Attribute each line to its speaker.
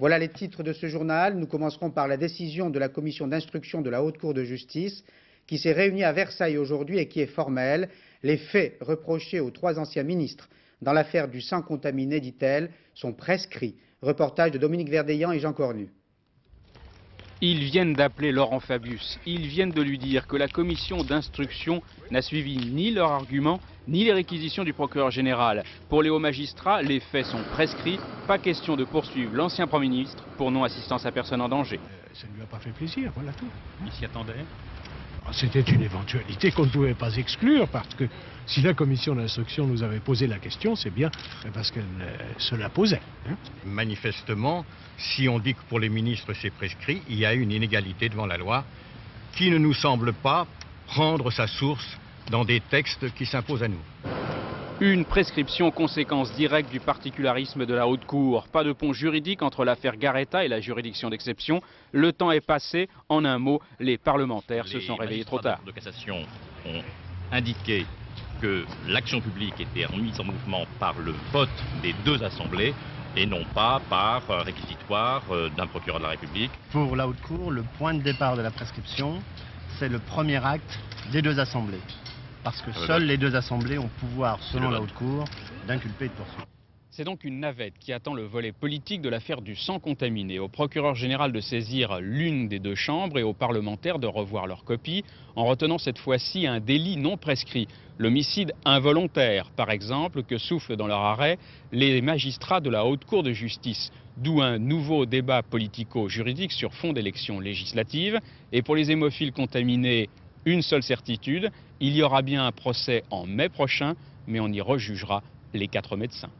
Speaker 1: Voilà les titres de ce journal. Nous commencerons par la décision de la commission d'instruction de la Haute Cour de justice qui s'est réunie à Versailles aujourd'hui et qui est formelle. Les faits reprochés aux 3 anciens ministres dans l'affaire du sang contaminé, dit-elle, sont prescrits. Reportage de Dominique Verdeillan et Jean Cornu.
Speaker 2: Ils viennent d'appeler Laurent Fabius. Ils viennent de lui dire que la commission d'instruction n'a suivi ni leurs arguments, ni les réquisitions du procureur général. Pour les hauts magistrats, les faits sont prescrits. Pas question de poursuivre l'ancien Premier ministre pour non-assistance à personne en danger.
Speaker 3: Ça ne lui a pas fait plaisir, voilà tout.
Speaker 2: Il s'y attendait.
Speaker 3: C'était une éventualité qu'on ne pouvait pas exclure, parce que si la commission d'instruction nous avait posé la question, c'est bien parce qu'elle se la posait.
Speaker 4: Manifestement, si on dit que pour les ministres c'est prescrit, il y a une inégalité devant la loi qui ne nous semble pas prendre sa source dans des textes qui s'imposent à nous.
Speaker 2: Une prescription conséquence directe du particularisme de la Haute Cour. Pas de pont juridique entre l'affaire Garetta et la juridiction d'exception. Le temps est passé. En un mot, les parlementaires se sont réveillés trop tard.
Speaker 5: Les magistrats de cassation ont indiqué que l'action publique était mise en mouvement par le vote des 2 assemblées et non pas par réquisitoire d'un procureur de la République.
Speaker 6: Pour la Haute Cour, le point de départ de la prescription, c'est le premier acte des 2 assemblées. Parce que seules les 2 assemblées ont pouvoir, selon la Haute Cour, d'inculper et de poursuivre.
Speaker 2: C'est donc une navette qui attend le volet politique de l'affaire du sang contaminé. Au procureur général de saisir l'une des 2 chambres et aux parlementaires de revoir leur copie, en retenant cette fois-ci un délit non prescrit, l'homicide involontaire, par exemple, que soufflent dans leur arrêt les magistrats de la Haute Cour de justice. D'où un nouveau débat politico-juridique sur fond d'élections législatives. Et pour les hémophiles contaminés, une seule certitude, il y aura bien un procès en mai prochain, mais on y rejugera les 4 médecins.